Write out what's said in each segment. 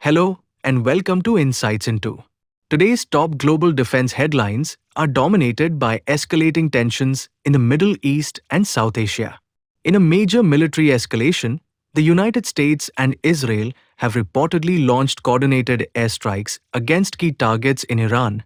Hello and welcome to Insights Into. Today's top global defense headlines are dominated by escalating tensions in the Middle East and South Asia. In a major military escalation, the United States and Israel have reportedly launched coordinated airstrikes against key targets in Iran,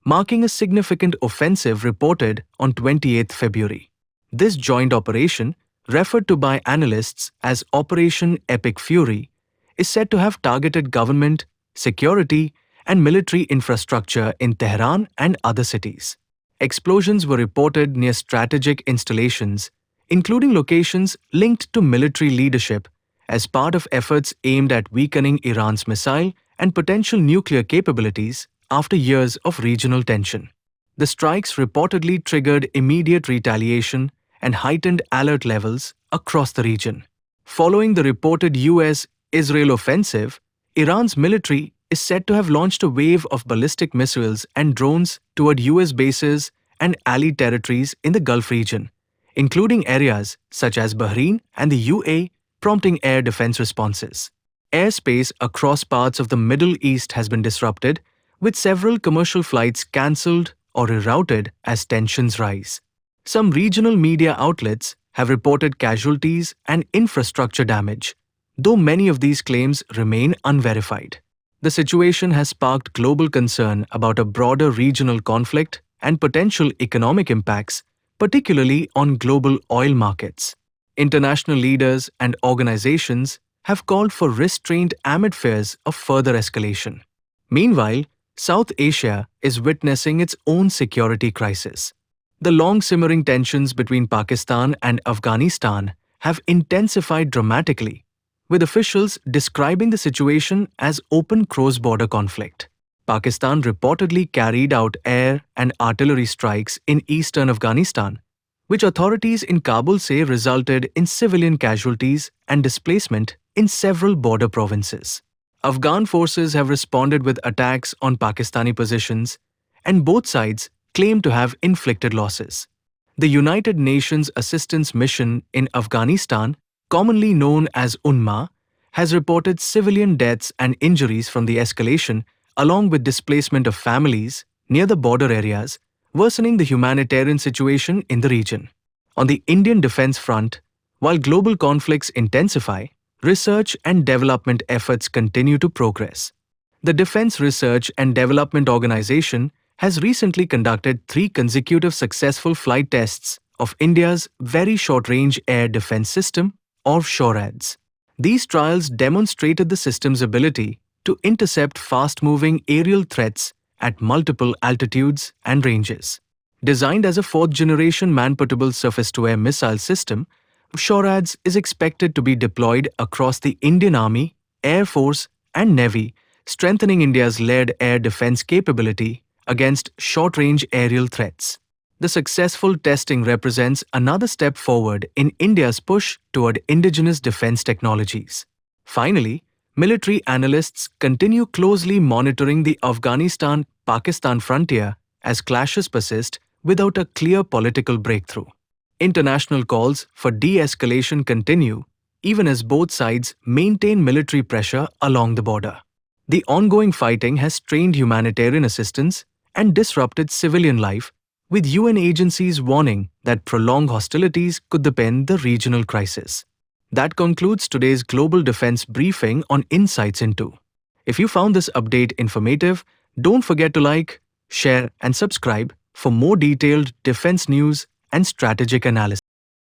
marking a significant offensive reported on 28 February. This joint operation, referred to by analysts as Operation Epic Fury, is said to have targeted government, security, and military infrastructure in Tehran and other cities. Explosions were reported near strategic installations, including locations linked to military leadership, as part of efforts aimed at weakening Iran's missile and potential nuclear capabilities after years of regional tension. The strikes reportedly triggered immediate retaliation and heightened alert levels across the region. Following the reported U.S.-Israel offensive, Iran's military is said to have launched a wave of ballistic missiles and drones toward U.S. bases and allied territories in the Gulf region, including areas such as Bahrain and the UAE, prompting air defense responses. Airspace across parts of the Middle East has been disrupted, with several commercial flights cancelled or rerouted as tensions rise. Some regional media outlets have reported casualties and infrastructure damage, though many of these claims remain unverified. The situation has sparked global concern about a broader regional conflict and potential economic impacts, particularly on global oil markets. International leaders and organizations have called for restraint amid fears of further escalation. Meanwhile, South Asia is witnessing its own security crisis. The long-simmering tensions between Pakistan and Afghanistan have intensified dramatically, with officials describing the situation as open cross-border conflict. Pakistan reportedly carried out air and artillery strikes in eastern Afghanistan, which authorities in Kabul say resulted in civilian casualties and displacement in several border provinces. Afghan forces have responded with attacks on Pakistani positions, and both sides claim to have inflicted losses. The United Nations Assistance Mission in Afghanistan, commonly known as UNMA, has reported civilian deaths and injuries from the escalation, along with displacement of families near the border areas, worsening the humanitarian situation in the region. On the Indian defense front, while global conflicts intensify, research and development efforts continue to progress. The Defense Research and Development Organization has recently conducted 3 consecutive successful flight tests of India's Very Short-Range Air Defense System, or SHORADS. These trials demonstrated the system's ability to intercept fast-moving aerial threats at multiple altitudes and ranges. Designed as a 4th-generation man-portable surface-to-air missile system, SHORADS is expected to be deployed across the Indian Army, Air Force, and Navy, strengthening India's layered air defense capability against short-range aerial threats. The successful testing represents another step forward in India's push toward indigenous defense technologies. Finally, military analysts continue closely monitoring the Afghanistan-Pakistan frontier as clashes persist without a clear political breakthrough. International calls for de-escalation continue, even as both sides maintain military pressure along the border. The ongoing fighting has strained humanitarian assistance and disrupted civilian life, with UN agencies warning that prolonged hostilities could deepen the regional crisis. That concludes today's Global Defense Briefing on Insights Into. If you found this update informative, don't forget to like, share, and subscribe for more detailed defense news and strategic analysis.